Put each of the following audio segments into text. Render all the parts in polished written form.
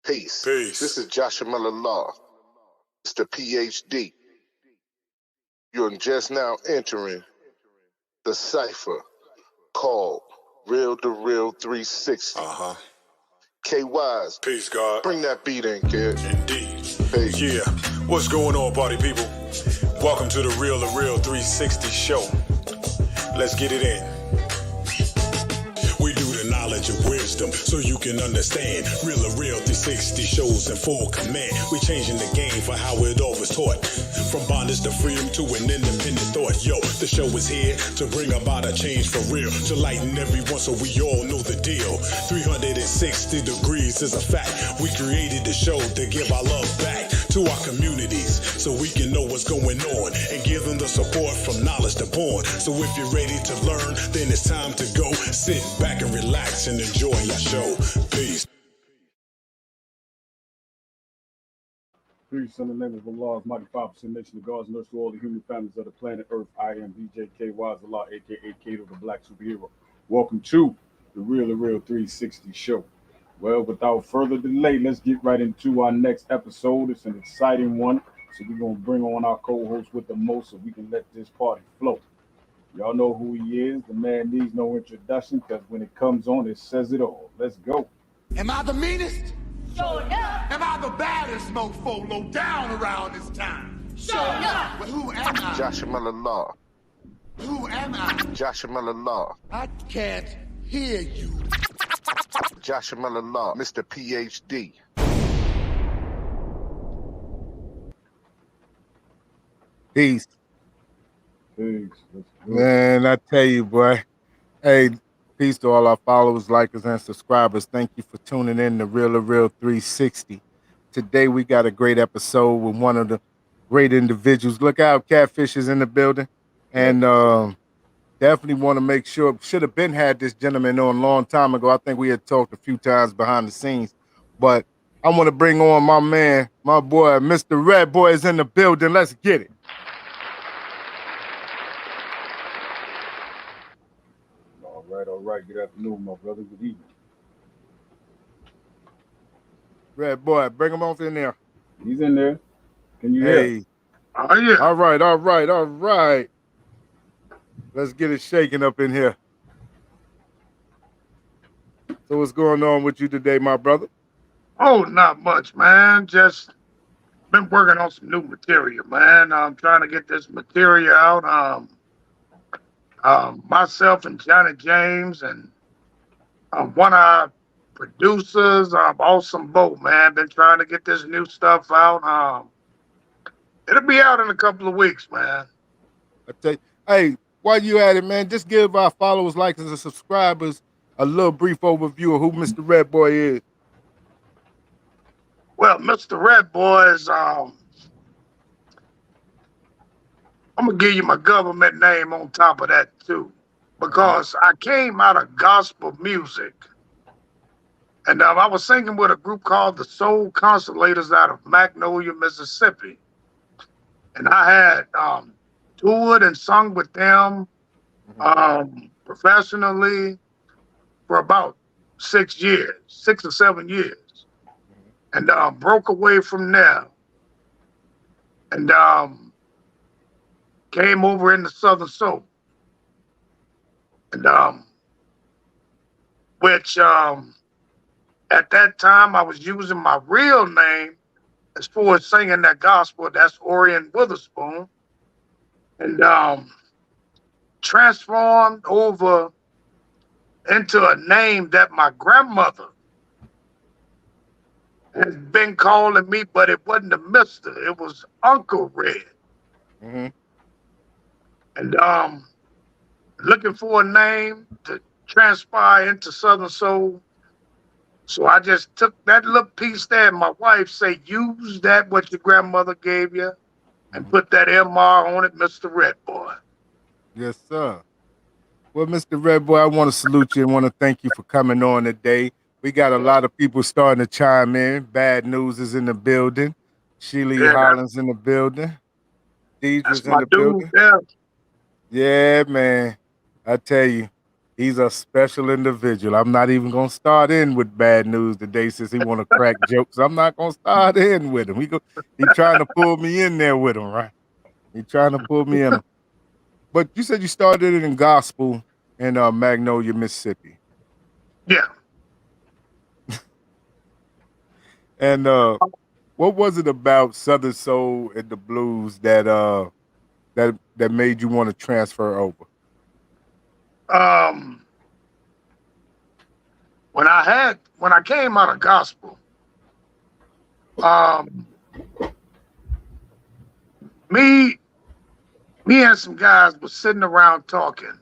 Peace. Peace. This is Joshua Miller Law, Mr. PhD. You're just now entering the cipher called Real2Reel 360. KYs. Peace, God. Bring that beat in, kid. Indeed. Peace. Yeah. What's going on, party people? Welcome to the Real2Reel 360 show. Let's get it in. We do the knowledge of wisdom so you can understand. Real2Reel 360 shows in full command. We changing the game for how it all was taught. From bondage to freedom to an independent thought. Yo, the show is here to bring about a change for real. To lighten everyone so we all know the deal. 360 degrees is a fact. We created the show to give our love back to our communities so we can know what's going on and give them the support from knowledge to born. So if you're ready to learn, then it's time to go. Sit back and relax and enjoy your show. Peace. Peace in the name of Allah's mighty 5% nation of God's nurse to all the human families of the planet Earth. I am BJK Allah, aka Kato, the Black Superhero. Welcome to the Real2Reel 360 show. Well, without further delay, let's get right into our next episode. It's an exciting one, so we're gonna bring on our co-host with the most, so we can let this party flow. Y'all know who he is. The man needs no introduction, because when it comes on, it says it all. Let's go. Am I the meanest? Sure enough. Am I the baddest mofo low down around this time? Sure enough. But who am I? Joshua Miller Law. Who am I? Joshua Miller Law. I can't hear you. Joshua Miller Law, Mr. PhD. Peace. Peace. Let's go. Man, I tell you, boy. Hey, peace to all our followers, likers, and subscribers. Thank you for tuning in to Real2Reel 360. Today we got a great episode with one of the great individuals. Look out, Catfish is in the building. And definitely want to make sure, should have been had this gentleman on a long time ago. I think we had talked a few times behind the scenes. But I want to bring on my man, my boy, Mr. Red Boy is in the building. Let's get it. All right. Good afternoon, my brother. Good evening. Red Boy, bring him off in there. He's in there. Can you hear? Hey. Oh, yeah. All right. Let's get it shaking up in here. So what's going on with you today, my brother? Oh, not much, man. Just been working on some new material, man. I'm trying to get this material out. Myself and Johnny James and one of our producers, Awesome Bo, man. Been trying to get this new stuff out. It'll be out in a couple of weeks, man. I tell you, hey, while you at it, man, just give our followers, likers, and subscribers a little brief overview of who Mr. Red Boy is. Well, Mr. Red Boy is, I'm going to give you my government name on top of that, too, because I came out of gospel music. And I was singing with a group called the Soul Consolators out of Magnolia, Mississippi. And I had toured and sung with them professionally for about 6 or 7 years. And broke away from there. And came over in the Southern Soul. And which at that time I was using my real name as far as singing that gospel. That's Orion Witherspoon. And transformed over into a name that my grandmother has been calling me, but it wasn't a mister. It was Uncle Red. Mm-hmm. And looking for a name to transpire into Southern Soul. So I just took that little piece there, and my wife said, use that what your grandmother gave you, and put that MR on it, Mr. Red Boy. Yes, sir. Well, Mr. Red Boy, I want to salute you and want to thank you for coming on today. We got a lot of people starting to chime in. Bad News is in the building. Sheila Hollins in the building. Deidre's in the building. Yeah. Yeah, man. I tell you. He's a special individual. I'm not even gonna start in with bad news today since he want to crack jokes. I'm not gonna start in with him. He trying to pull me in there with him, right? He trying to pull me in. But you said you started it in gospel in Magnolia, Mississippi. Yeah. And what was it about Southern Soul and the blues that made you want to transfer over? When I came out of gospel, me and some guys was sitting around talking.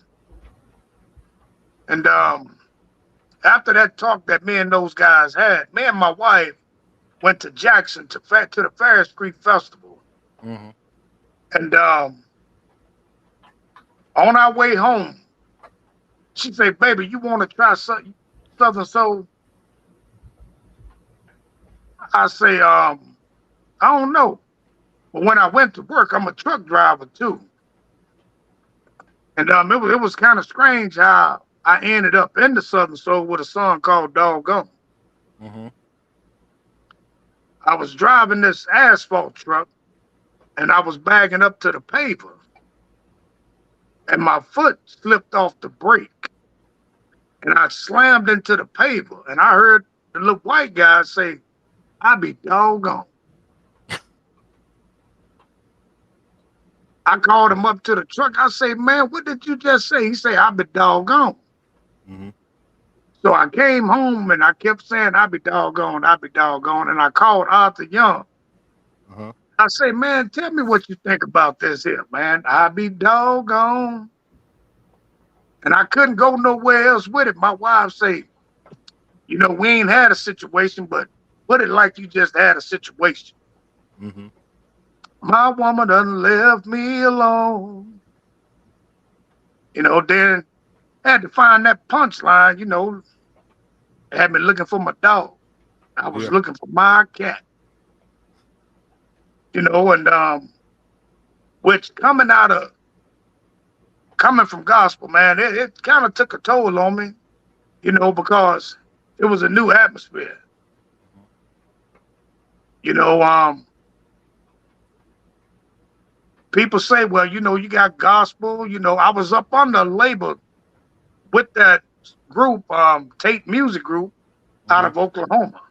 And after that talk that me and those guys had, me and my wife went to Jackson to the Ferris Creek Festival. Mm-hmm. And on our way home, she said, "Baby, you want to try Southern Soul?" I say, I don't know. But when I went to work, I'm a truck driver too. And it was kind of strange how I ended up in the Southern Soul with a song called Doggone. Mm-hmm. I was driving this asphalt truck and I was bagging up to the paver. And my foot slipped off the brake. And I slammed into the paver. And I heard the little white guy say, "I be doggone." I called him up to the truck. I say, "Man, what did you just say?" He said, "I be doggone." Mm-hmm. So I came home and I kept saying, "I be doggone, I be doggone." And I called Arthur Young. Uh-huh. I say, "Man, tell me what you think about this here, man. I be doggone." And I couldn't go nowhere else with it. My wife say, "We ain't had a situation, but put it like you just had a situation. Mm-hmm. My woman done left me alone." Then had to find that punchline, had me looking for my dog. I was Yeah. looking for my cat, and which coming from gospel, man, it kind of took a toll on me, because it was a new atmosphere. You know, people say, well, you got gospel. I was up on the label with that group, Tate Music Group, out of Oklahoma.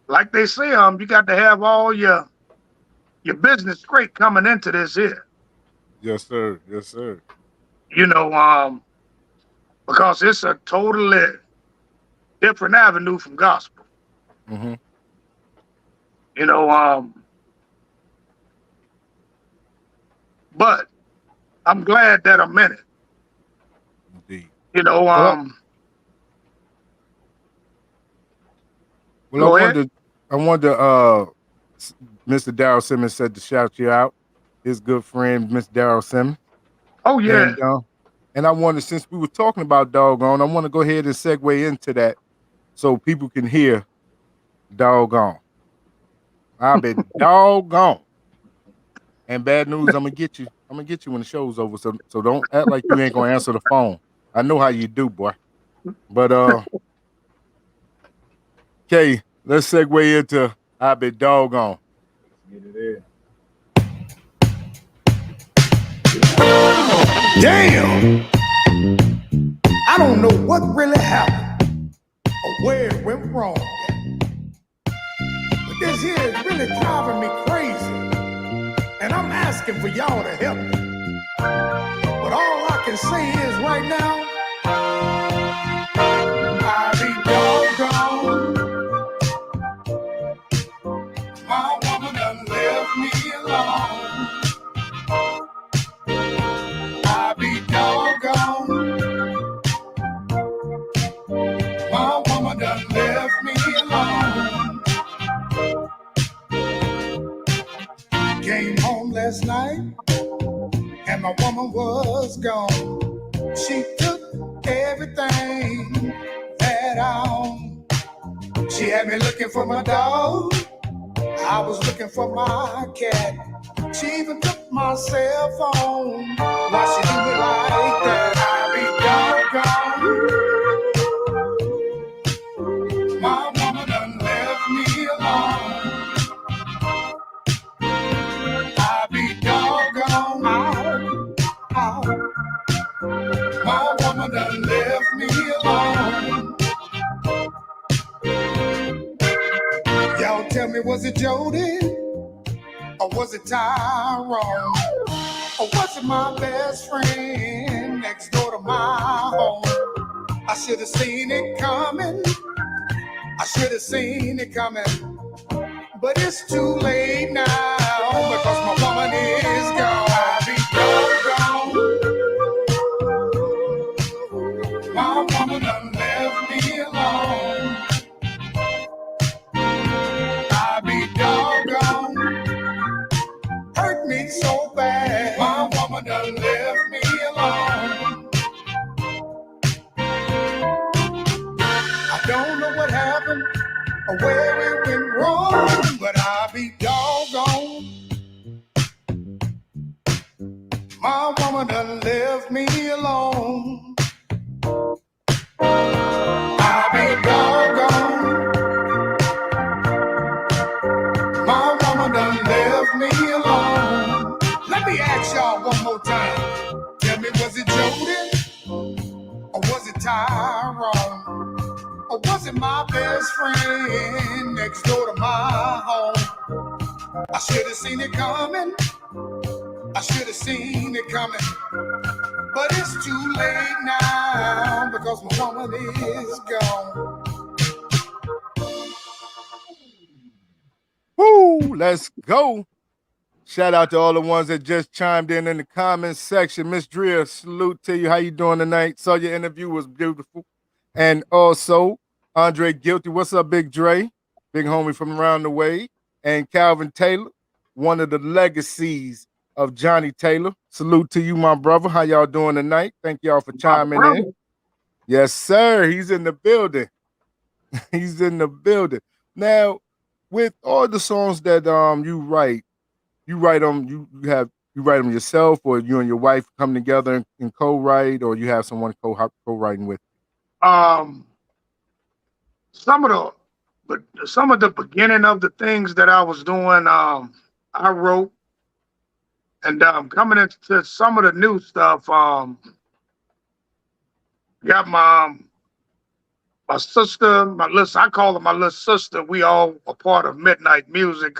Like they say, you got to have all your business straight coming into this here. Yes, sir. Yes, sir. Because it's a totally different avenue from gospel. Mm-hmm. But I'm glad that I'm in it. Indeed. You know, Well, I go ahead. wanted Mr. Darrell Simmons said to shout you out. His good friend, Mr. Darrell Simmons. Oh yeah. And I wanted, since we were talking about doggone, I want to go ahead and segue into that so people can hear doggone. I've been doggone. And bad news, I'm gonna get you. I'm gonna get you when the show's over. So don't act like you ain't gonna answer the phone. I know how you do, boy. But okay, let's segue into I've been doggone. Get it in. Damn! I don't know what really happened or where it went wrong. But this here is really driving me crazy. And I'm asking for y'all to help me. But all I can say is right now, I be doggone. My woman done left me alone. I be doggone. My woman done left me alone. Came home last night and my woman was gone. She took everything that I owned. She had me looking for my dog. I was looking for my cat. She even took my cell phone. Why she do me like that? me, was it Jody? Or was it Tyrone? Or was it my best friend next door to my home? I should have seen it coming. I should have seen it coming. But it's too late now because my woman is gone. I be doggone. My woman done left me alone. I be doggone. Hurt me so bad. My woman done left me alone. I don't know what happened or where it went wrong, but I be doggone. My woman done left me alone. I be doggone. My woman done left me alone. Let me ask y'all one more time. Tell me, was it Jody? Or was it Tyrone? Or was it my best friend next door to my home? I should have seen it coming. I should have seen it coming. But it's too late now because my woman is gone. Woo, let's go. Shout out to all the ones that just chimed in the comments section. Miss Drea, salute to you. How you doing tonight? Saw your interview was beautiful. And also, Andre Guilty. What's up, Big Dre? Big homie from around the way. And Calvin Taylor, one of the legacies of Johnny Taylor. Salute to you, my brother. How y'all doing tonight? Thank y'all for chiming in. Yes, sir. He's in the building. He's in the building. Now, with all the songs that you write them, you write them yourself, or you and your wife come together and co-write, or you have someone co-writing with? Some of the beginning of the things that I was doing, I wrote, and coming into some of the new stuff, got my sister, I call her my little sister. We all a part of Midnight Music.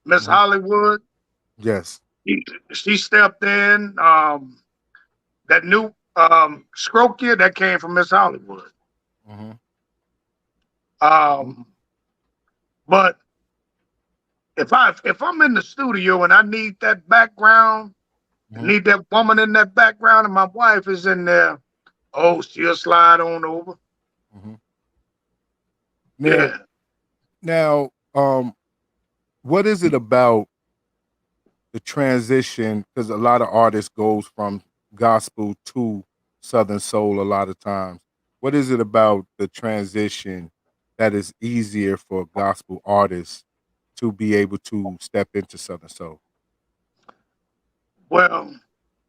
Miss Hollywood. Yes. She stepped in. That new Scrokia that came from Miss Hollywood. But if I'm in the studio and I need that background, need that woman in that background, and my wife is in there, oh, she'll slide on over. Now, what is it about the transition? Because a lot of artists goes from gospel to Southern soul a lot of times. What is it about the transition that is easier for gospel artists to be able to step into Southern soul? Well,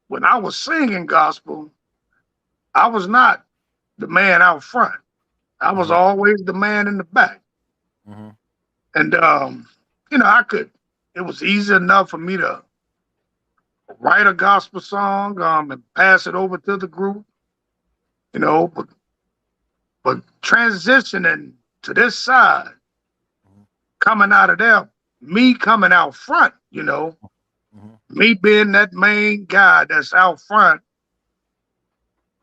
when I was singing gospel, I was not the man out front. I was always the man in the back. And, it was easy enough for me to write a gospel song and pass it over to the group, but transitioning to this side, coming out of there, me coming out front, me being that main guy that's out front,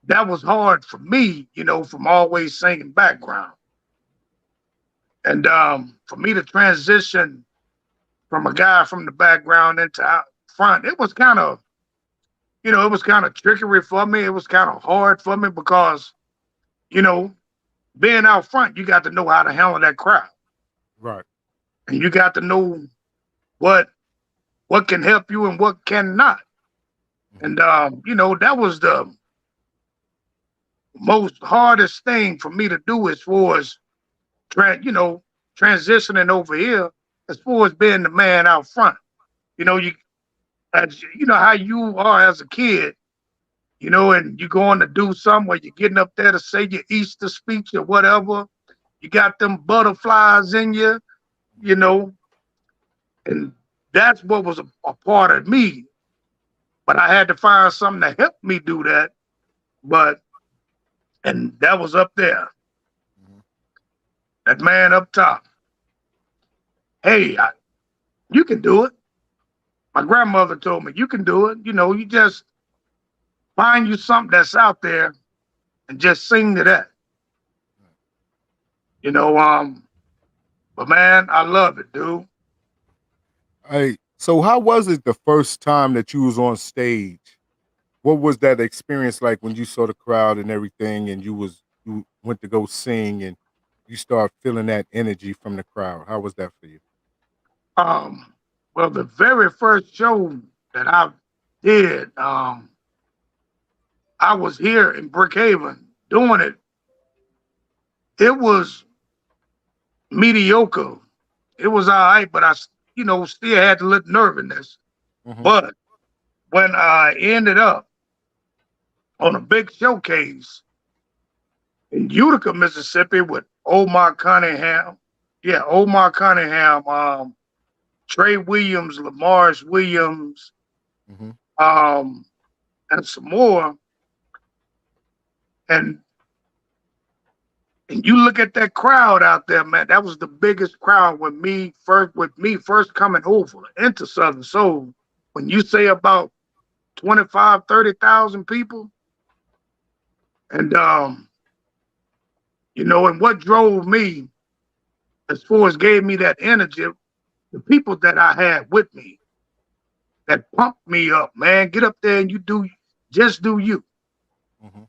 that was hard for me, from always singing background. And for me to transition from a guy from the background into out front, it was kind of, it was kind of trickery for me. It was kind of hard for me because, being out front, you got to know how to handle that crowd. Right. And you got to know what can help you and what cannot. And, that was the most hardest thing for me to do as far as, transitioning over here, as far as being the man out front. You know how you are as a kid, and you're going to do something where you're getting up there to say your Easter speech or whatever. You got them butterflies in you, and that's what was a part of me. But I had to find something to help me do that. And that was up there. That man up top. hey, you can do it. My grandmother told me, you can do it. You know, you just find you something that's out there and just sing to that. You know, but man, I love it, dude. Hey, so how was it the first time that you was on stage? What was that experience like when you saw the crowd and everything, and you went to go sing and you start feeling that energy from the crowd? How was that for you? Um, well, the very first show that I did, I was here in Brookhaven doing it. It was mediocre. It was all right, but you know, still had a little nervousness. Hmm. But when I ended up on a big showcase in Utica, Mississippi with Omar Cunningham, yeah, Omar Cunningham, Trey Williams, Lamar's Williams, Hmm. um, and some more, and and you look at that crowd out there, man. That was the biggest crowd with me first coming over into Southern Soul. When you say about 25, 30,000 people, and you know, and what drove me as far as gave me that energy, the people that I had with me that pumped me up, man. Get up there and just do you, Hmm.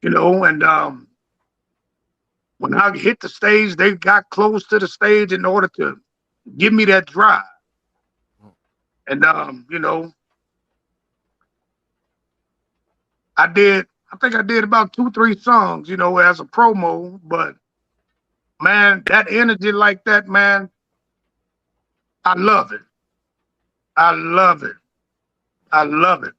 you know. And when I hit the stage, they got close to the stage in order to give me that drive. And you know, I think I did about two, three songs, you know, as a promo. But man, that energy like that, man, I love it. I love it. I love it.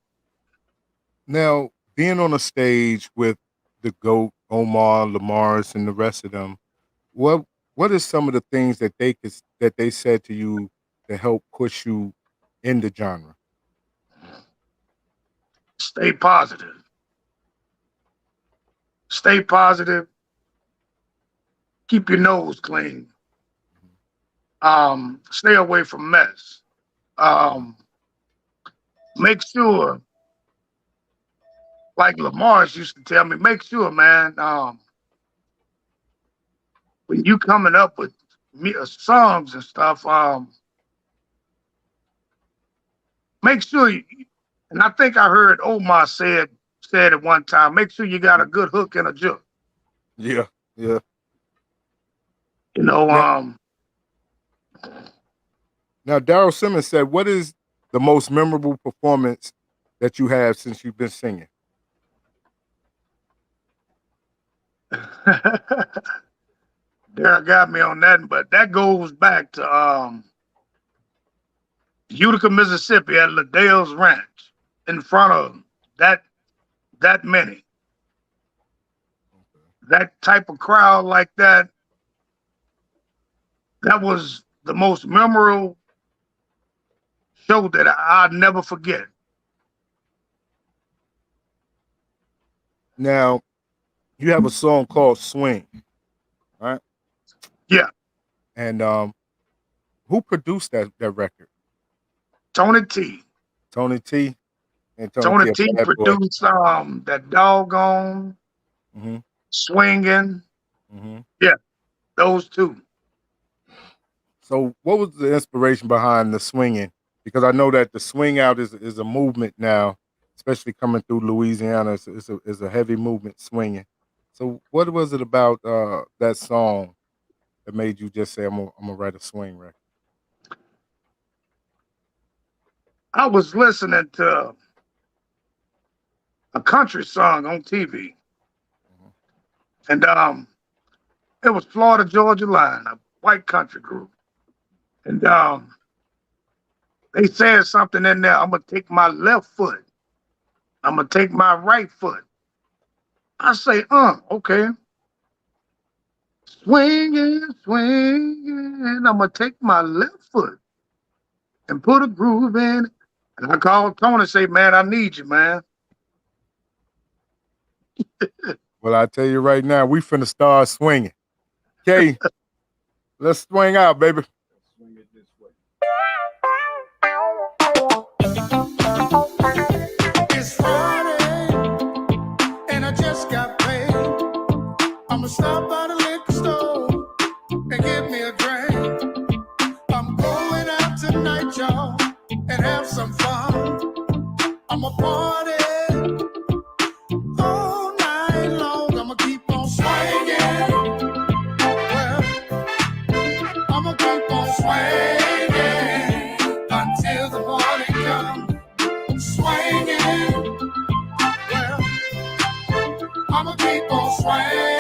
Now, being on a stage with the GOAT, Omar, Lamar's, and the rest of them, what what is some of the things that that they said to you to help push you in the genre? Stay positive. Stay positive. Keep your nose clean. Stay away from mess. Um, make sure, like Lamar's used to tell me, make sure, man, when you coming up with songs and stuff, make sure you, and I think I heard Omar said at one time, make sure you got a good hook and a joke. Yeah, yeah. You know, Now, now Daryl Simmons said, "What is the most memorable performance that you have since you've been singing?" Derek got me on that, but that goes back to Utica, Mississippi at Liddell's Ranch in front of that that many. That type of crowd like that, that was the most memorable show that I'll never forget. Now, you have a song called "Swing," right? Yeah, And who produced that record? Tony T. Tony T. And Tony Tony T, a T bad boy. produced that doggone Hmm. swinging. Hmm. Yeah, those two. So, what was the inspiration behind the swinging? Because I know that the swing out is a movement now, especially coming through Louisiana. It's a heavy movement swinging. So, what was it about that song that made you just say, I'm gonna write a swing record"? I was listening to a country song on TV, Mhm. and it was Florida Georgia Line, a white country group, and they said something in there. I'm gonna take my left foot. I'm gonna take my right foot. I say, okay. Swinging, swinging. I'm gonna take my left foot and put a groove in it. And I called Tony and say, man, I need you, man. Well, I tell you right now, we finna start swinging. Okay, let's swing out, baby. I'ma stop by the liquor store and get me a drink. I'm going out tonight, y'all, and have some fun. I'ma party all night long. I'ma keep on swinging. Well, I'ma keep on swinging until the morning comes. Swinging. Well, I'ma keep on swinging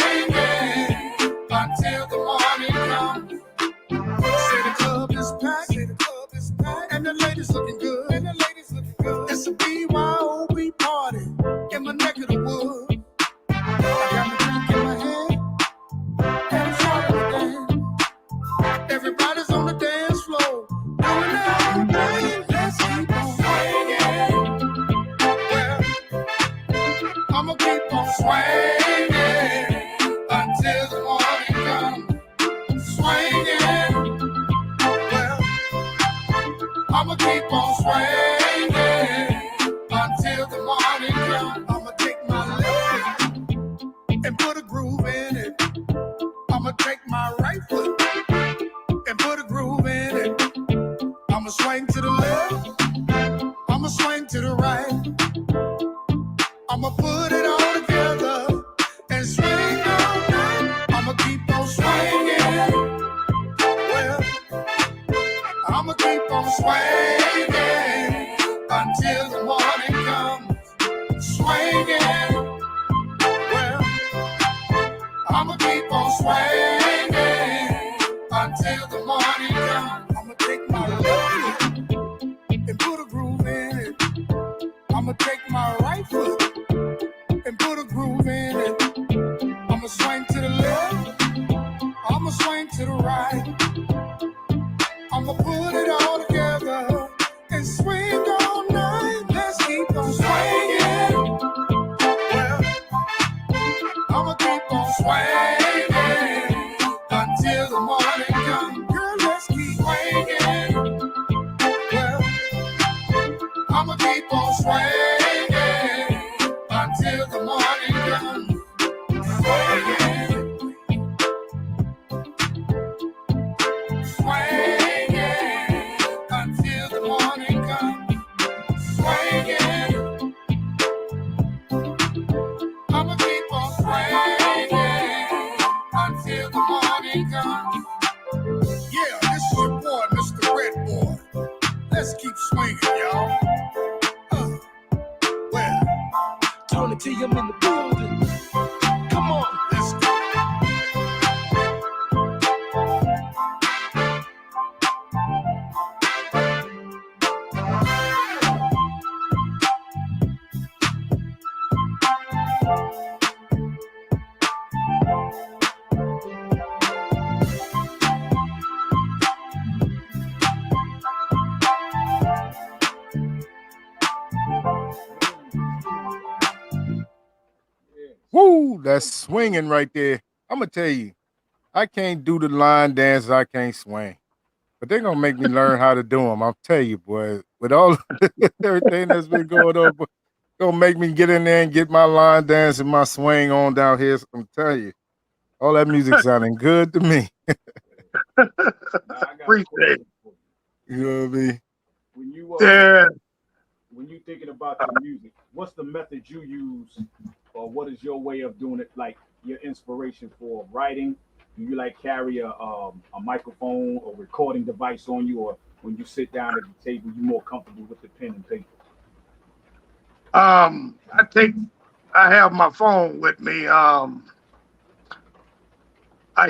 until the morning comes. Say the club is packed, and the ladies looking good. It's a BYOB party in my neck of the woods. I got my drink in my hand, and it's starting to dance. Everybody's on the dance floor, doing their own thing. Let's keep on swinging. Well, I'ma keep on swinging until the morning comes. Swinging. Well, I'ma keep on swinging until the morning comes. I'ma take my left foot and put a groove in it. I'ma take my right foot and put a groove in it. I'ma swing to the left, I'ma swing to the right. I'ma put it all together and swing all night. I'ma keep on swinging. Well, I'ma keep on swinging until the morning comes. Swinging. Well, I'ma keep on swinging until the morning comes. I'ma take my left foot and put a groove in it. I'ma take my right foot and put a groove in it. I'ma swing to the left, I'ma swing to the right. I'ma put it all together and swing all night. Let's keep on swinging. Well, I'ma keep on swinging until the morning comes. Girl, let's keep swinging. Well, I'ma keep on swinging until the morning comes. Swinging. Swinging until the morning comes. Swinging. I'ma keep on swinging until the morning comes. Yeah, this is your boy, Mr. Red Boy. Let's keep swinging, y'all. Well, Tony T, I'm in the building. Come on, let's go. Woo, that's swinging right there. I'm gonna tell you, I can't do the line dance. I can't swing, but they're gonna make me learn how to do them. I'll tell you, boy. With all everything that's been going on, but gonna make me get in there and get my line dance and my swing on down here. So I'm telling you, all that music sounding good to me. Appreciate it. You know what I mean? When you Yeah. when you thinking about your music, what's the method you use, or what is your way of doing it? Like your inspiration for writing? Do you like carry a microphone or recording device on you, or when you sit down at the table, you more comfortable with the pen and paper? I have my phone with me. I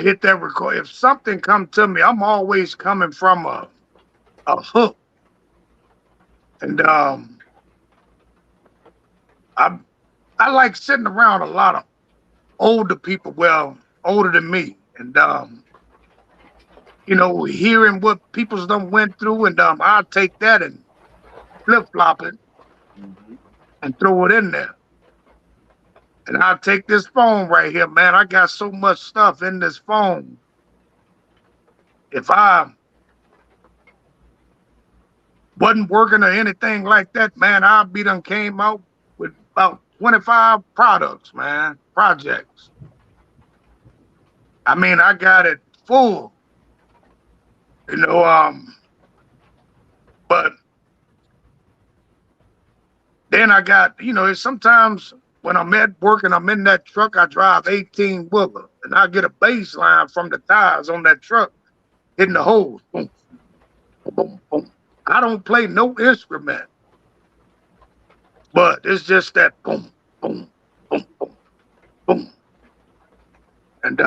hit that record. If something come to me, I'm always coming from a hook. And I like sitting around a lot of older people, well, older than me, and hearing what people's done went through, and I'll take that and flip flop it and throw it in there. And I'll take this phone right here, man. I got so much stuff in this phone. If I wasn't working or anything like that, man, I'd be done came out with about 25 projects. I mean, I got it full, you know. But then I got, sometimes when I'm at work and I'm in that truck, I drive 18 wheeler, and I get a bass line from the tires on that truck hitting the holes. Boom, boom, boom, boom. I don't play no instrument, but it's just that boom, boom, boom, boom, boom, and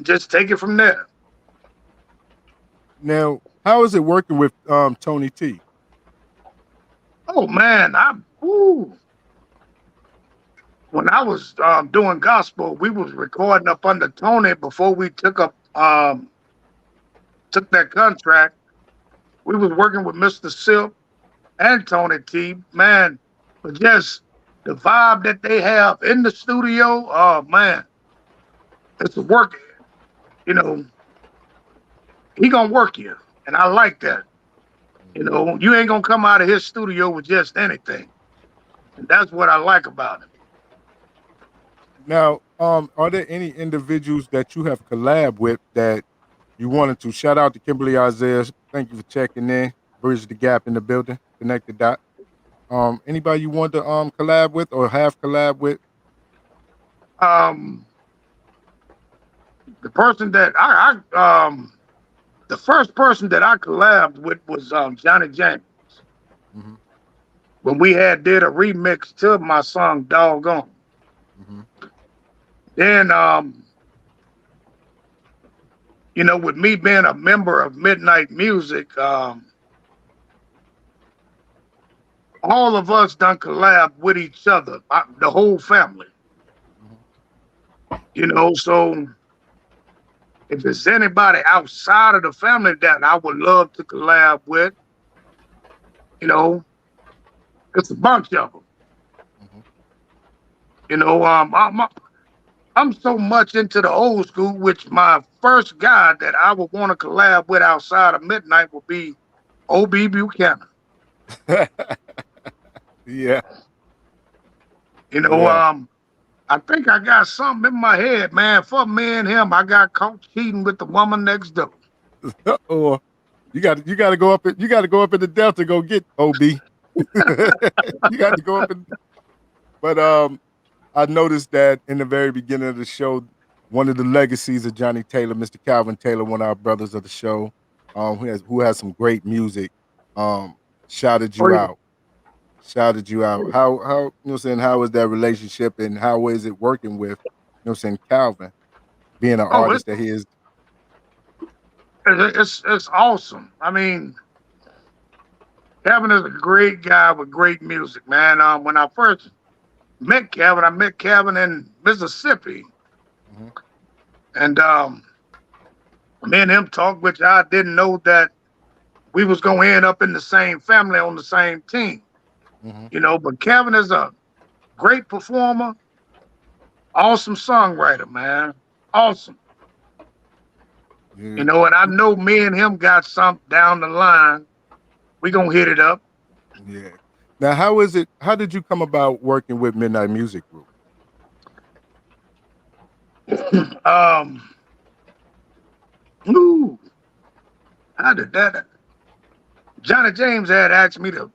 just take it from there. Now, how is it working with Tony T? Oh man, when I was doing gospel, we was recording up under Tony before we took that contract. We was working with Mr. Silk and Tony T. Man, but just the vibe that they have in the studio, oh man, it's a work. You know, he gonna work you, and I like that. You know, you ain't gonna come out of his studio with just anything, and that's what I like about him. Now, are there any individuals that you have collabed with that you wanted to shout out to Kimberly Isaiah? Thank you for checking in. Bridge the gap in the building. Connect the dot. Anybody you want to collab with or have collab with? Um, the person that the first person that I collabed with was Johnny James. Mm-hmm. When we did a remix to my song "Doggone." Mm-hmm. Then with me being a member of Midnight Music, all of us done collab with each other, the whole family. So if there's anybody outside of the family that I would love to collab with, it's a bunch of them. Mm-hmm. I'm so much into the old school, which my first guy that I would want to collab with outside of Midnight would be O.B. Buchanan. Yeah. I think I got something in my head, man. For me and him, I got caught cheating with the woman next door. Or you got to go up. You got to go up in the Delta to go get OB. You got to go up in. But I noticed that in the very beginning of the show, one of the legacies of Johnny Taylor, Mr. Calvin Taylor, one of our brothers of the show, who has some great music, shouted Oh, you yeah. out. Shouted you out. How how is that relationship and how is it working with Calvin being an Oh, artist that he is? it's awesome. I mean, Kevin is a great guy with great music, man. When I first met Kevin, I met Kevin in Mississippi, Mm-hmm. and me and him talked, which I didn't know that we was gonna end up in the same family on the same team. Mm-hmm. But Kevin is a great performer, awesome songwriter, man, awesome. Yeah. And I know me and him got something down the line. We gonna hit it up. Yeah. Now, how is it? How did you come about working with Midnight Music Group? Ooh, how did that? Johnny James had asked me to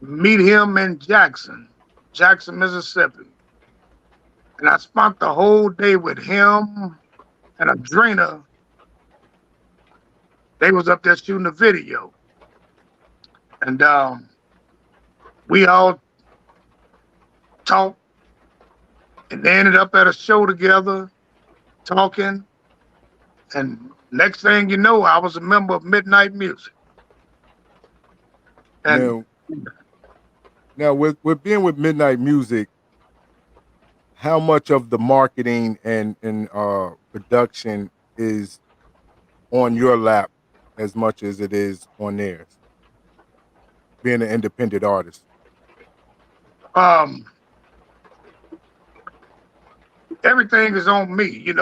meet him in Jackson, Mississippi. And I spent the whole day with him and Adrena. They was up there shooting a video. And we all talked and they ended up at a show together talking. And next thing you know, I was a member of Midnight Music. And now with being with Midnight Music, how much of the marketing and production is on your lap as much as it is on theirs? Being an independent artist. Everything is on me,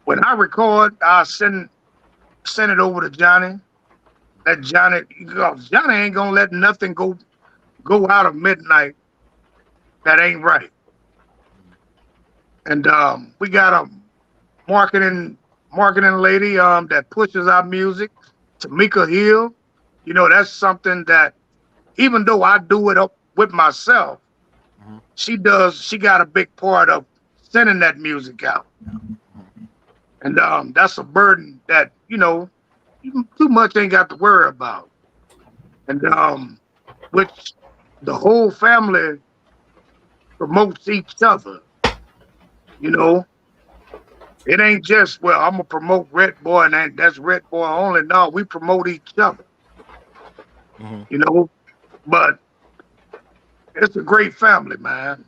when I record, I send it over to Johnny. Let Johnny ain't gonna let nothing go out of Midnight that ain't right. And we got a marketing marketing lady that pushes our music, Tamika Hill. You know, that's something that even though I do it up with myself, Mhm. she got a big part of sending that music out. And that's a burden that, you know, too much ain't got to worry about. And which the whole family promotes each other, you know. It ain't just, well, I'm gonna promote Red Boy and that's Red Boy only. No, we promote each other, Mhm. you know. But it's a great family, man.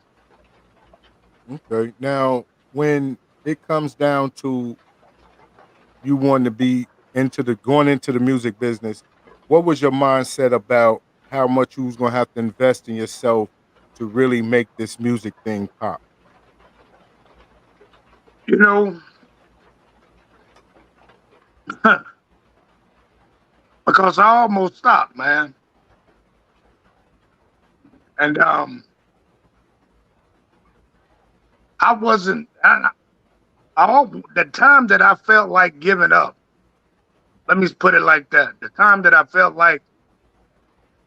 Okay. Now, when it comes down to you wanting to be into the going into the music business, what was your mindset about how much you was gonna have to invest in yourself to really make this music thing pop? You know, because I almost stopped, man. And I wasn't the time that I felt like giving up, let me put it like that. The time that I felt like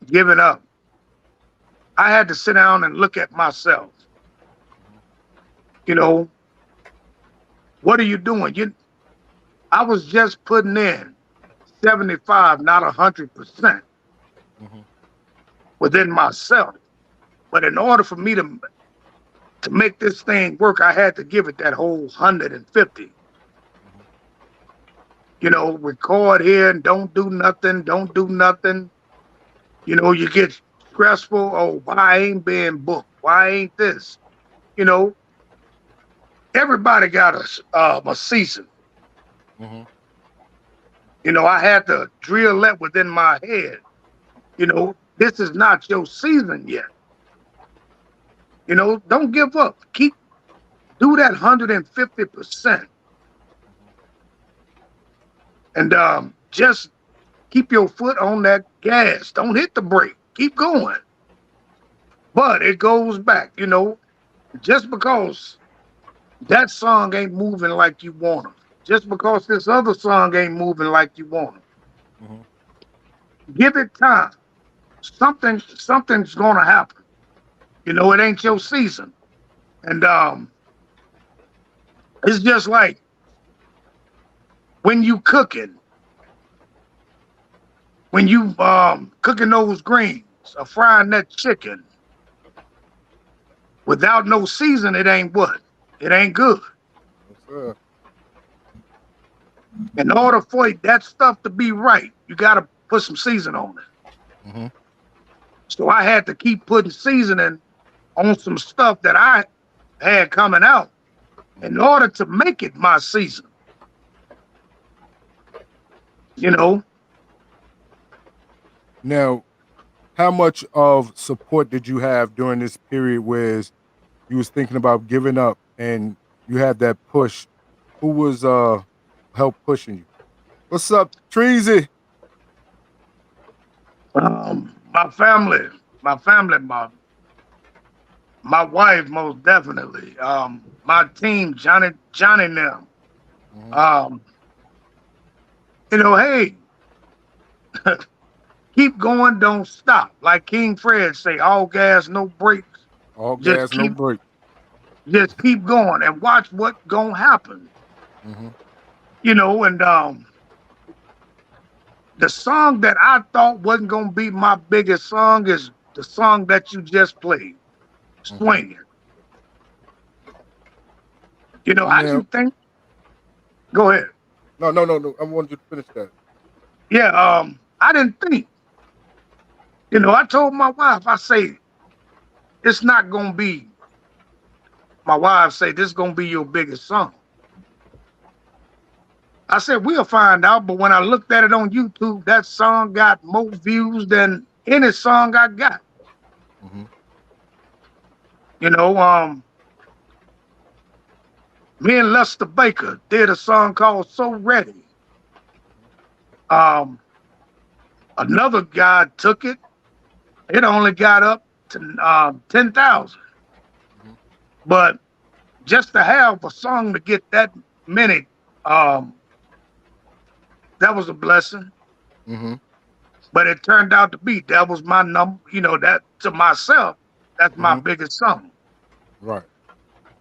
giving up, I had to sit down and look at myself. You know, what are you doing? I was just putting in 75, not 100% Mhm. within myself. But in order for me to make this thing work, I had to give it that whole 150. Mhm. You know, record here and don't do nothing, don't do nothing. You know, you get stressful. Oh, why ain't being booked? Why ain't this? You know, everybody got a season. Mhm. You know, I had to drill that within my head. You know, this is not your season yet. You know, don't give up. Do that 150%, Mhm. and just keep your foot on that gas. Don't hit the brake. Keep going. But it goes back. You know, just because that song ain't moving like you want them, just because this other song ain't moving like you want them, Mhm. give it time. Something's gonna happen. You know, it ain't your season, and it's just like when you cooking, when you cooking those greens or frying that chicken without no season, it ain't what? It ain't good. Yes, sir. In order for that stuff to be right, you gotta put some season on it. Mhm. So I had to keep putting seasoning on some stuff that I had coming out in Mhm. order to make it my season. You know, Now, how much of support did you have during this period where you was thinking about giving up and you had that push? Who was help pushing you? What's up, Treasy? my family, my wife, most definitely. My team, Johnny and them. Mhm. Um, you know, hey, keep going, don't stop. Like King Fred say, all gas, no brakes. All Just gas, no keep, break. just keep going and watch what gonna happen. Mhm. You know, and the song that I thought wasn't gonna be my biggest song is the song that you just played, Mhm. "Swinging." You know, I Now, didn't think. Go ahead. no. I wanted you to finish that. Yeah, I didn't think. You know, I told my wife, I say, it's not gonna be. My wife say, this is gonna be your biggest song. I said, we'll find out. But when I looked at it on YouTube, that song got more views than any song I got. Mhm. You know, me and Lester Baker did a song called "So Ready." Um, Another guy took it. It only got up to 10,000. Mhm. But just to have a song to get that many, um, that was a blessing. Mm-hmm. But it turned out to be that was my number. You know, that to myself, that's my Mm-hmm. biggest song. Right.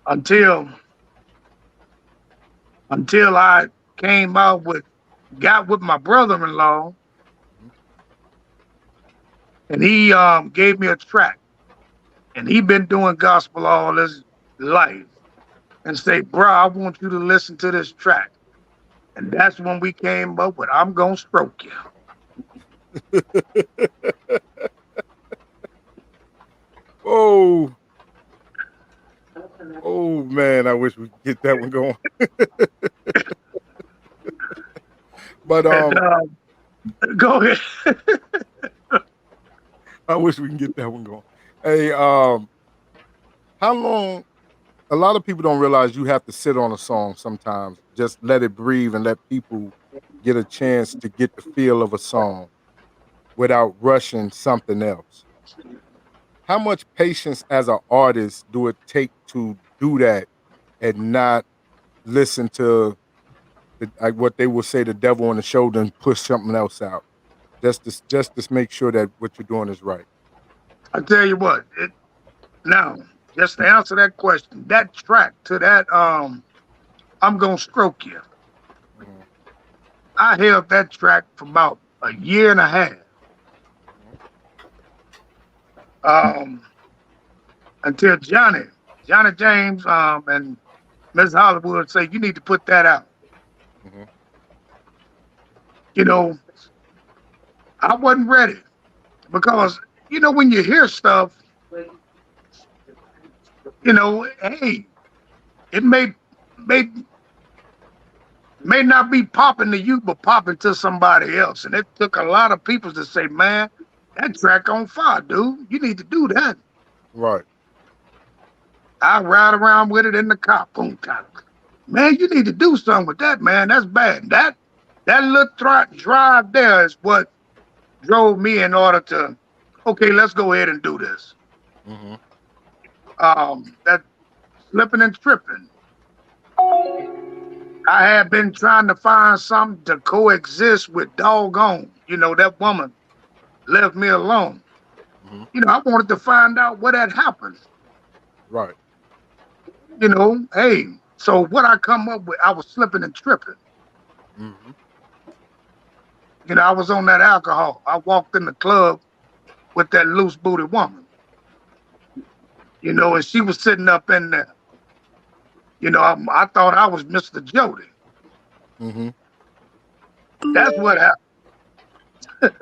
Until I came out with got with my brother-in-law, and he gave me a track, and he been doing gospel all his life, and say, "Bro, I want you to listen to this track." And that's when we came up with "I'm Gonna Stroke You." Oh, oh man, I wish we could get that one going. But And, go ahead. I wish we can get that one going. Hey, how long? A lot of people don't realize you have to sit on a song sometimes. Just let it breathe and let people get a chance to get the feel of a song without rushing something else. How much patience as an artist do it take to do that and not listen to like what they will say the devil on the shoulder and push something else out? Just to make sure that what you're doing is right. I tell you what, now just to answer that question, that track to that "I'm Gonna Stroke You," Mhm. I held that track for about a year and a half. Until Johnny James, and Miss Hollywood say you need to put that out. Mhm. You know, I wasn't ready because when you hear stuff, hey, it may may not be popping to you, but popping to somebody else. And it took a lot of people to say, "Man, that track on fire, dude. You need to do that." Right. I ride around with it in the car. Boom, time. Man, you need to do something with that, man. That's bad. That little drive there is what drove me in order to, okay, let's go ahead and do this. Hmm. That slipping and tripping. I had been trying to find something to coexist with doggone. That woman left me alone. Hmm. I wanted to find out what had happened. Right. Hey, so what I come up with, I was slipping and tripping. Hmm. I was on that alcohol. I walked in the club with that loose booty woman, and she was sitting up in there. I thought I was Mr. Jody. Hmm. That's what happened.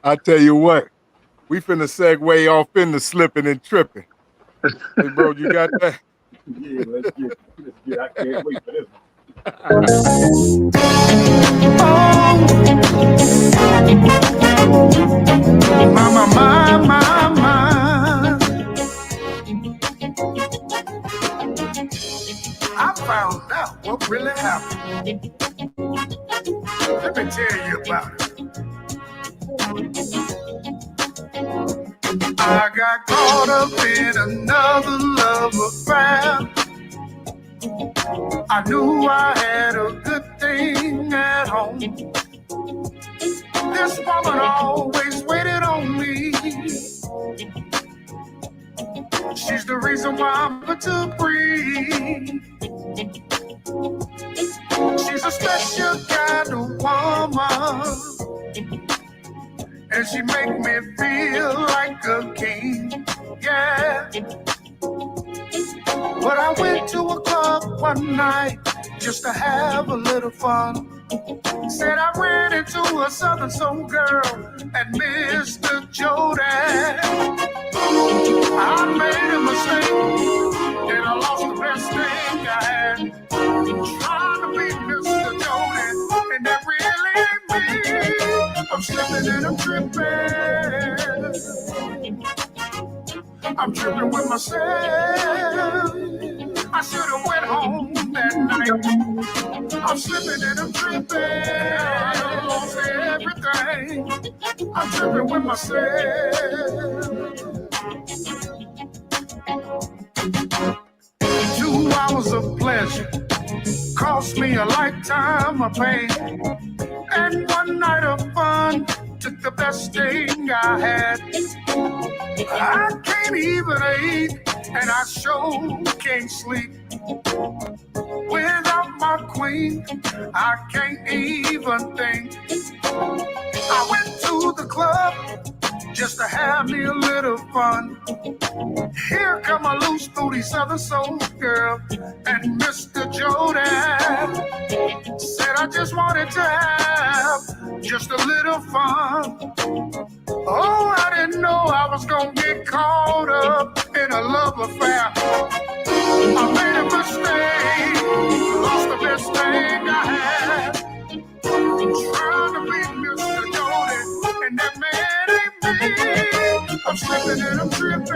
I tell you what, we finna segue off into slipping and tripping. Hey, bro, you got that? Yeah, let's get. I can't wait for this one. My. I found out what really happened. Let me tell you about it. I got caught up in another love affair. I knew I had a good thing at home. This woman always waited on me. She's the reason why I'm able to breathe. She's a special kind of woman, and she make me feel like a king. Yeah. But I went to a club one night just to have a little fun. Said I ran into a Southern soul girl and Mr. Jordan. I made a mistake and I lost the best thing I had. Trying to be Mr. Jordan, and that really ain't me. I'm slipping and I'm tripping. I'm tripping with myself. I should have went home that night. I'm slipping and I'm tripping. I lost everything. I'm tripping with myself. 2 hours of pleasure cost me a lifetime of pain. And one night of fun took the best thing I had. I can't even eat, and I sure can't sleep. Without my queen, I can't even think. I went to the club just to have me a little fun. Here come a loose booty Southern soul girl and Mr. Jordan. Said I just wanted to have just a little fun. Oh, I didn't know I was gonna get caught up in a love affair. I made a mistake, lost the best thing I had. Trying to be Mr. Jordan, and that man ain't me. I'm slipping and I'm tripping.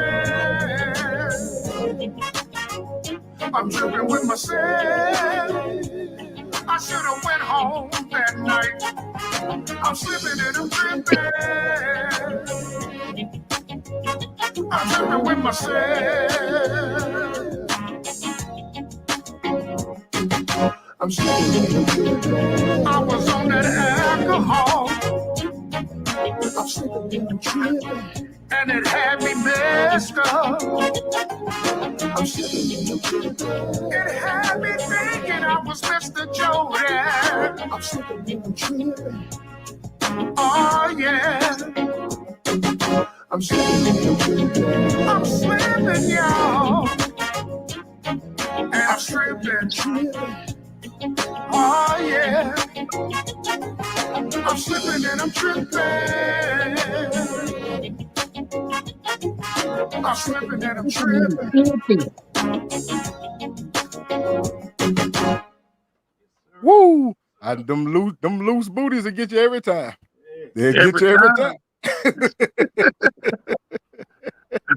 I'm tripping with myself. I should have went home that night. I'm slipping and I'm tripping. I'm tripping with myself. I'm slipping and I'm tripping. I was on that alcohol. I'm slipping and I'm tripping. And it had me messed up. I'm slipping and I'm tripping. It had me thinking I was Mr. Jordan. I'm slipping and I'm tripping. Oh yeah. I'm slipping and I'm tripping. I'm slipping, y'all. And I'm tripping. Oh yeah. I'm slipping and I'm tripping. I'm slipping and I'm tripping. Woo! Them loose booties will get you every time. They'll get you every time.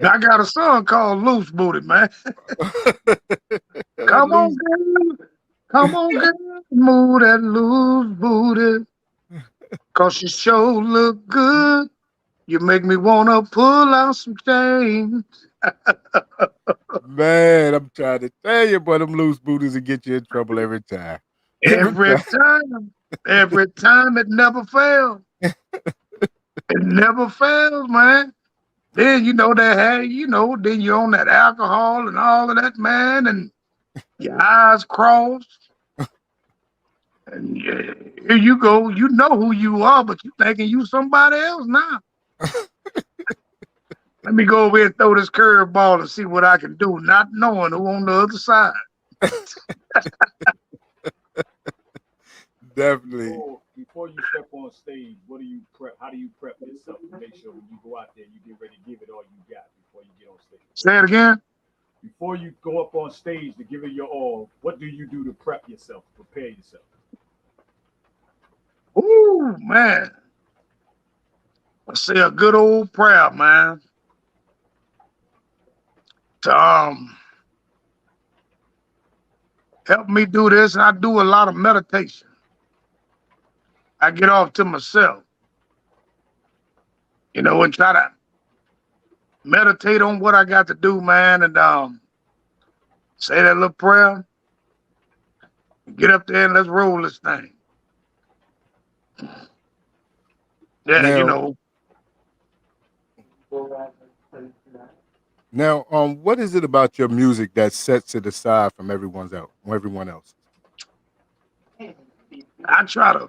I got a song called Loose Booty, man. Come on, girl. Come on, girl. Move that loose booty. Cause you sure look good. You make me wanna pull out some change. Man, I'm trying to tell you, but them loose booties will get you in trouble every time. Every time. Every time, it never fails. It never fails, man. Then you know that, hey, then you're on that alcohol and all of that, man, and your eyes crossed. And here you go. You know who you are, but you thinking you somebody else now. Let me go over here and throw this curveball and see what I can do, not knowing who on the other side. Definitely. Before you step on stage, what do you prep? How do you prep yourself to make sure when you go out there, you get ready to give it all you got before you get on stage? Say it again. Before you go up on stage to give it your all, what do you do to prep yourself, prepare yourself? Ooh, man. Let's say a good old prayer, man. To help me do this, and I do a lot of meditation. I get off to myself, and try to meditate on what I got to do, man, and say that little prayer. Get up there and let's roll this thing. Yeah, Now, what is it about your music that sets it aside from everyone else? I try to.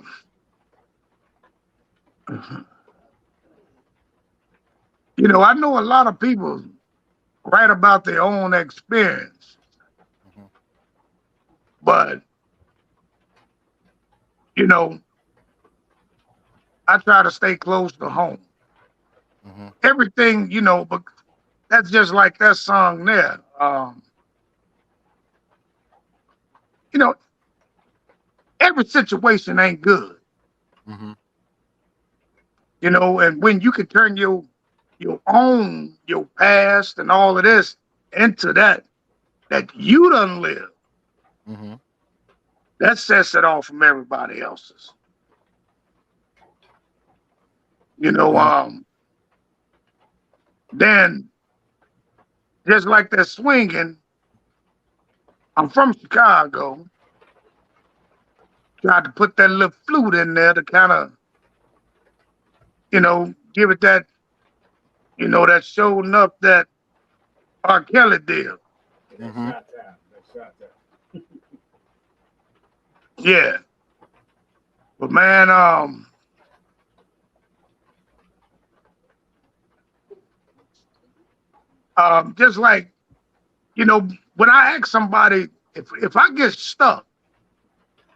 I know a lot of people write about their own experience, but I try to stay close to home. Everything, but that's just like that song there. Every situation ain't good. And when you can turn your past and all of this into that you done live, that sets it off from everybody else's. Then just like that swinging, I'm from Chicago. Tried to put that little flute in there to kind of, give it that, that showing up that R. Kelly did. That Mhm. shot time. That shot time. Yeah. But man, just like, when I ask somebody if I get stuck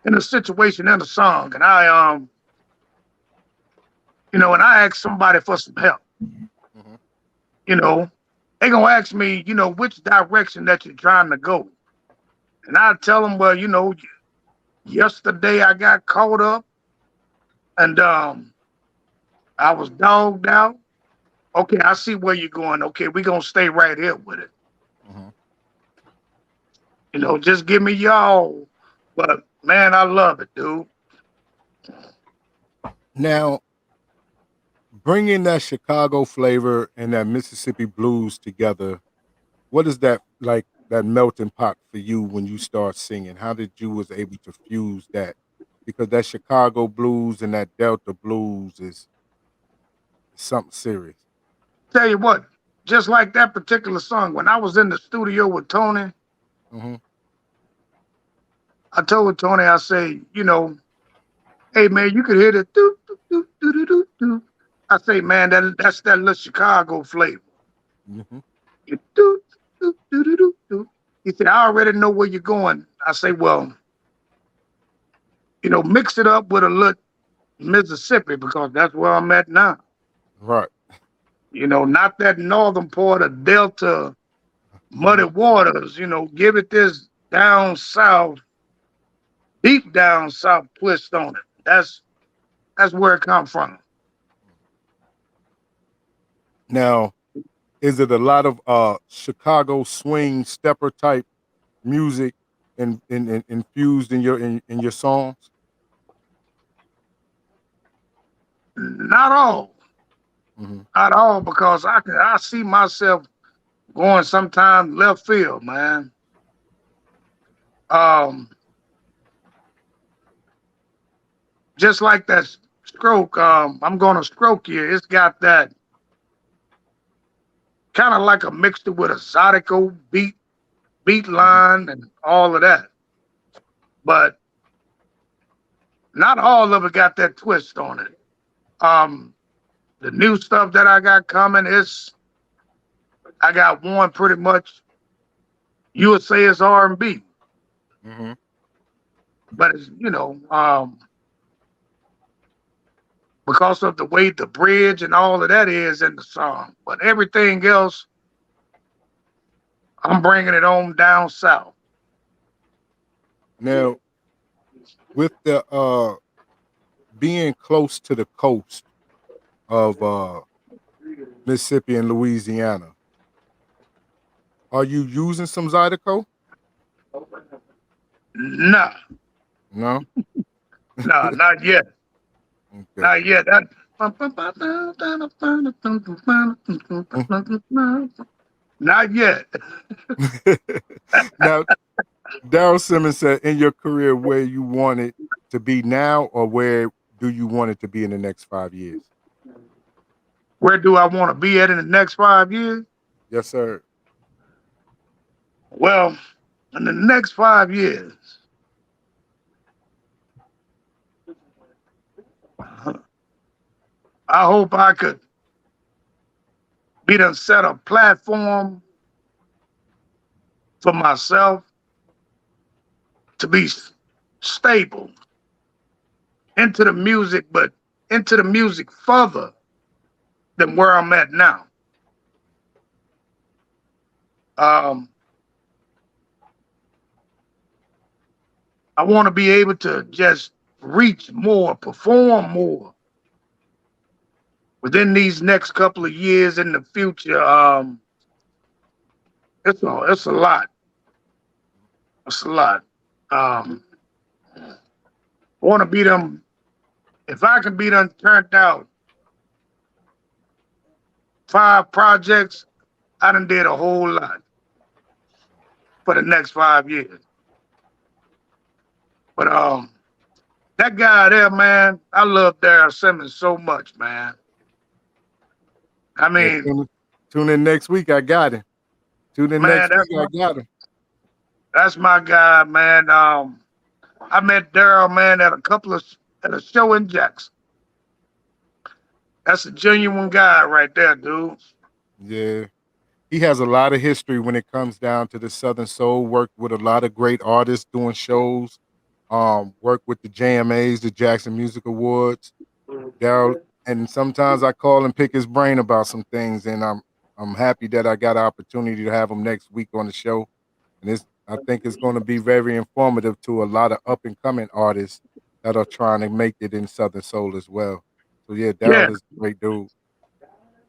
in a situation in a song and and I ask somebody for some help, Mhm. you know, they gonna ask me, which direction that you're trying to go. And I tell them, well, yesterday I got caught up and I was dogged out. Okay, I see where you're going. Okay, we're gonna stay right here with it. Mhm. Just give me y'all. But man, I love it, dude. Now, bringing that Chicago flavor and that Mississippi blues together, what is that like? That melting pot for you when you start singing? How did you was able to fuse that? Because that Chicago blues and that Delta blues is something serious. Tell you what, just like that particular song, when I was in the studio with Tony, Hmm. I told Tony, I say, hey man, you could hear the doo doo doo doo doo doo doo. I say, man, that's that little Chicago flavor. Hmm. You doo doo doo doo doo doo. He said, I already know where you're going. I say, well, mix it up with a little Mississippi because that's where I'm at now. Right. Not that northern part of Delta, muddy Hmm. waters. Give it this down south, deep down south twist on it. That's where it comes from. Now, is it a lot of Chicago swing stepper type music and infused in your songs? Not all, Hmm. not all, because I see myself going sometime left field, man. Um, just like that stroke. I'm gonna stroke you. It's got that kind of like a mixture with a Zydeco beat Hmm. line and all of that. But not all of it got that twist on it. Um, the new stuff that I got coming is I got one pretty much you would say it's R&B, Hmm. but it's because of the way the bridge and all of that is in the song. But everything else, I'm bringing it on down south. Now, with the being close to the coast of Mississippi and Louisiana, are you using some Zydeco? Nah, No. nah, not yet. Okay. Not yet. That not yet. Now, Daryl Simmons said, "In your career, where you want it to be now, or where do you want it to be in the next 5 years?" Where do I want to be at in the next 5 years? Yes, sir. Well, in the next 5 years, I hope I could be done set a platform for myself to be stable into the music, but into the music further than where I'm at now. Um, I want to be able to just reach more, perform more within these next couple of years in the future. It's a lot. It's a lot. Um, I want to be them. If I can be done turned out 5 projects, I done did a whole lot for the next 5 years. But that guy there, man, I love Daryl Simmons so much, man. I Yeah, mean, tune in next week. I got him. Tune in man, next week. I got him. that's my guy, man. I met Daryl, man, at a show in Jackson. That's a genuine guy right there, dude. Yeah. He has a lot of history when it comes down to the Southern Soul. Worked with a lot of great artists doing shows. Worked with the JMAs, the Jackson Music Awards. Daryl, and sometimes I call and pick his brain about some things, and I'm happy that I got an opportunity to have him next week on the show. And I think it's going to be very informative to a lot of up and coming artists that are trying to make it in Southern Soul as well. So yeah, Yeah, Daryl is a great dude.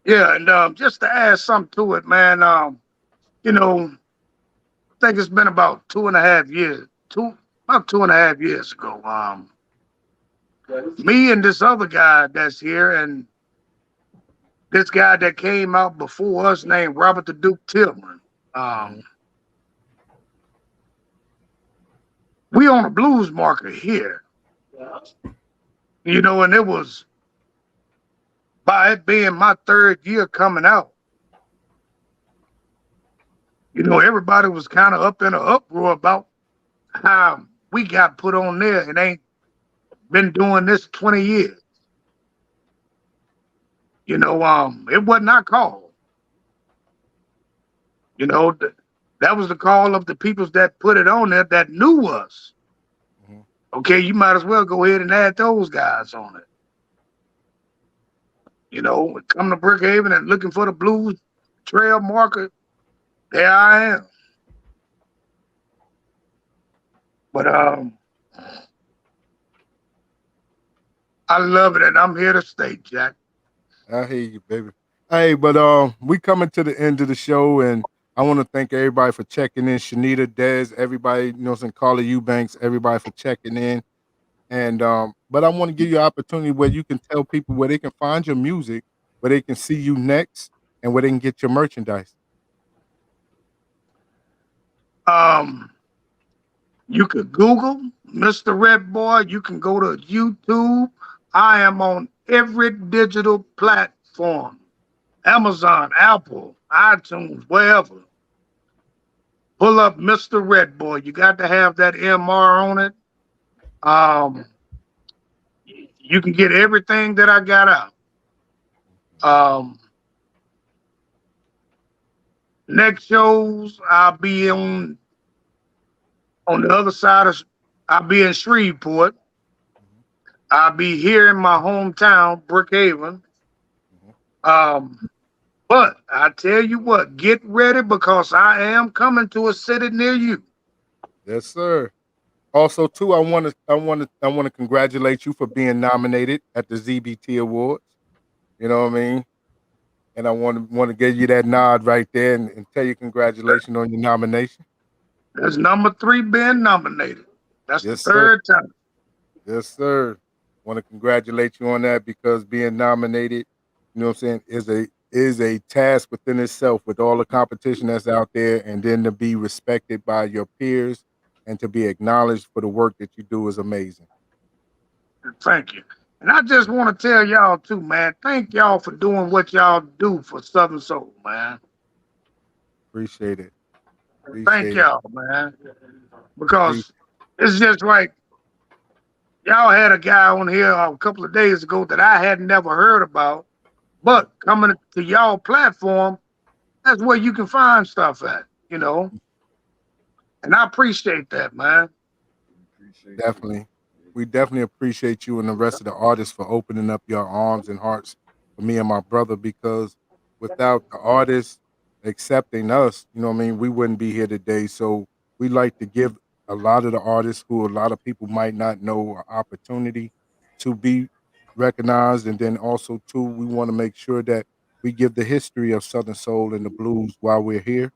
yeah, and just to add something to it, man. You know, I think it's been about 2.5 years, about 2.5 years ago. Me and this other guy that's here, and this guy that came out before us, named Robert the Duke Tillman. Um, Mhm. we on a blues market here, and it was by it being my third year coming out. Everybody was kind of up in an uproar about how we got put on there and ain't been doing this 20 years. It wasn't our call. You know, that was the call of the peoples that put it on there that knew us. Mhm. Okay, you might as well go ahead and add those guys on it. Come to Brookhaven and looking for the blues trail marker, there I am. But I love it and I'm here to stay, Jack. I hear you, baby. Hey, but we coming to the end of the show, and I want to thank everybody for checking in. Shanita, Dez, everybody, some Carla Eubanks, everybody for checking in. And but I want to give you an opportunity where you can tell people where they can find your music, where they can see you next, and where they can get your merchandise. Um, you could Google Mr. Red Boy. You can go to YouTube. I am on every digital platform. Amazon, Apple, iTunes, wherever. Pull up Mr. Red Boy. You got to have that MR on it. Um, you can get everything that I got out. Um, Next shows, I'll be on the other side of. I'll be in Shreveport. Mhm, I'll be here in my hometown, Brookhaven. mhm. Um, but I tell you what, get ready because I am coming to a city near you. Yes, sir. Also, too, I want to congratulate you for being nominated at the ZBT Awards. You know what I mean? And I want to give you that nod right there and tell you congratulations on your nomination. That's number three being nominated. That's the Yes, sir. third time. Yes, sir. Want to congratulate you on that because being nominated, what I'm saying, is a task within itself with all the competition that's out there, and then to be respected by your peers and to be acknowledged for the work that you do is amazing. Thank you. And I just want to tell y'all too, man. Thank y'all for doing what y'all do for Southern Soul, man. Appreciate it. Thank Appreciate it. y'all, man. Because Appreciate it's just like y'all had a guy on here a couple of days ago that I had never heard about, but coming to y'all platform, that's where you can find stuff at. And I appreciate that, man. Appreciate you. Definitely. We definitely appreciate you and the rest of the artists for opening up your arms and hearts for me and my brother because without the artists accepting us, you know what I mean, we wouldn't be here today. So we like to give a lot of the artists who a lot of people might not know an opportunity to be recognized. And then also too, we want to make sure that we give the history of Southern Soul and the blues while we're here.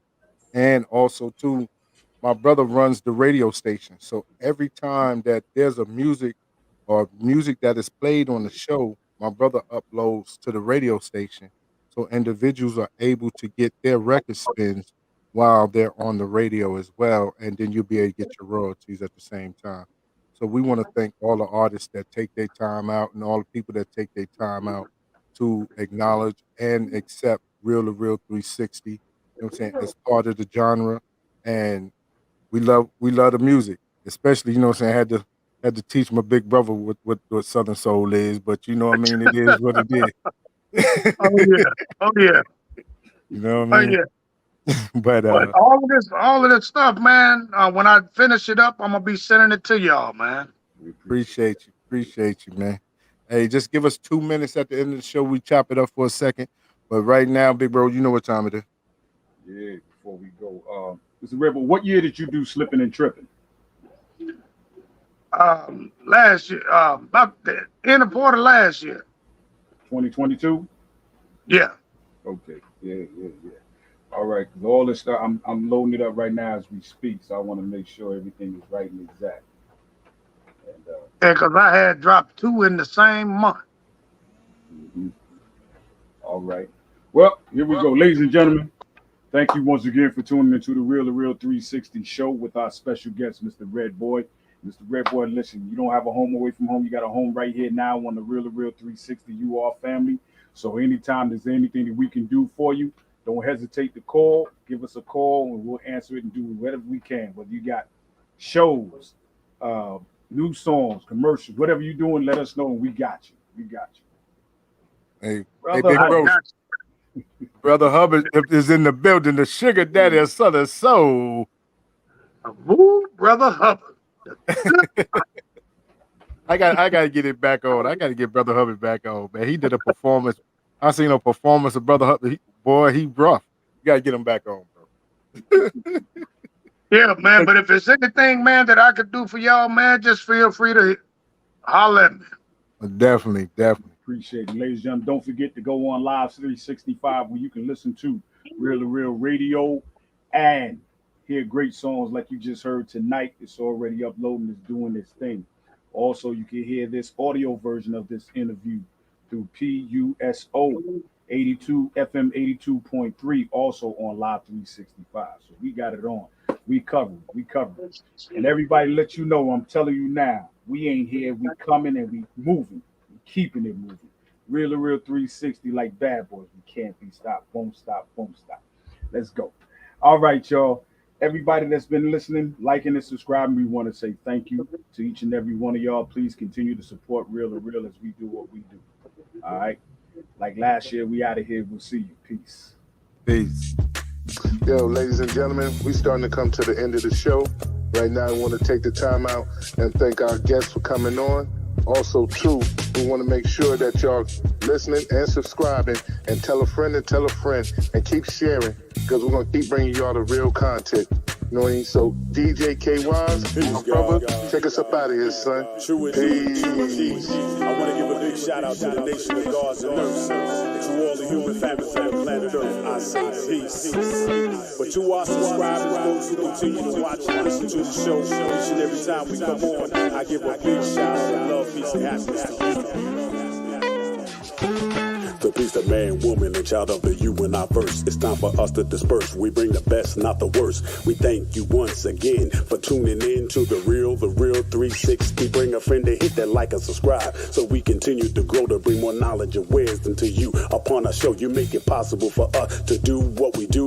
And also too, my brother runs the radio station. So every time that there's a music or music that is played on the show, my brother uploads to the radio station. So individuals are able to get their record spins while they're on the radio as well. And then you'll be able to get your royalties at the same time. So we want to thank all the artists that take their time out and all the people that take their time out to acknowledge and accept Real 360. You know what I'm saying? As part of the genre. And we love the music. Especially, you know what I'm saying, had to teach my big brother what Southern Soul is, but you know what I mean, it is what it is. Oh yeah. Oh yeah. You know what Oh I mean? yeah. But But all of this stuff, man. When I finish it up, I'm gonna be sending it to y'all, man. We appreciate you, man. Hey, just give us 2 minutes at the end of the show. We chop it up for a second. But right now, big bro, you know what time it is. Yeah, before we go, Mr. Rebel, what year did you do Slipping and Tripping? Last year, about the end of quarter last year. 2022? Yeah. Okay. Yeah. All right. 'Cause all this stuff, I'm loading it up right now as we speak, so I want to make sure everything is right and exact. And Yeah, because I had dropped 2 in the same month. All right. Well, here we go, ladies and gentlemen. Thank you once again for tuning into the Real 360 show with our special guest, Mr. Red Boy. Mr. Red Boy, listen, you don't have a home away from home. You got a home right here now on the Real 360 UR family. So anytime there's anything that we can do for you, don't hesitate to call. Give us a call and we'll answer it and do whatever we can. Whether you got shows, new songs, commercials, whatever you're doing, let us know and we got you. We got you. Hey, Brother, big bro. Brother Hubbard is in the building. The sugar daddy of Southern Soul. Ooh, Brother Hubbard. I got to get it back on. I got to get Brother Hubbard back on, man. He did a performance. I seen a performance of Brother Hubbard. He rough. You got to get him back on, bro. Yeah, man. But if there's anything, man, that I could do for y'all, man, just feel free to holler at me. Definitely. Appreciate it. Ladies and gentlemen, don't forget to go on Live 365 where you can listen to Real Radio and hear great songs like you just heard tonight. It's already uploading. It's doing its thing. Also, you can hear this audio version of this interview through PUSO 82 FM 82.3, also on Live 365. So we got it on. We covered. And everybody let you know, I'm telling you now, we ain't here. We coming and we moving. We keeping it moving. Real 360 like bad boys. We can't be stopped. Won't stop. Let's go. All right, y'all. Everybody that's been listening, liking, and subscribing, we want to say thank you to each and every one of y'all. Please continue to support Real as we do what we do. All right? Like last year, we out of here. We'll see you. Peace. Yo, ladies and gentlemen, we starting to come to the end of the show. Right now, I want to take the time out and thank our guests for coming on. Also, too, we want to make sure that y'all listening and subscribing and tell a friend and keep sharing because we're going to keep bringing y'all the real content. You know what I mean? So, DJ K-Wise, my brother, take us up out of here, son. Peace. I want to give a big shout out to the nation of gods and nurses, to all the human families on the planet Earth. I say peace. But to our subscribers, those who continue to watch and listen to the show each and every time we come on, I give a big shout out and love, peace, and happiness to you. The beast of man, woman, and child of the you and I verse. It's time for us to disperse. We bring the best, not the worst. We thank you once again for tuning in to the Real 360. Bring a friend to hit that like and subscribe so we continue to grow to bring more knowledge and wisdom to you. Upon our show, you make it possible for us to do what we do.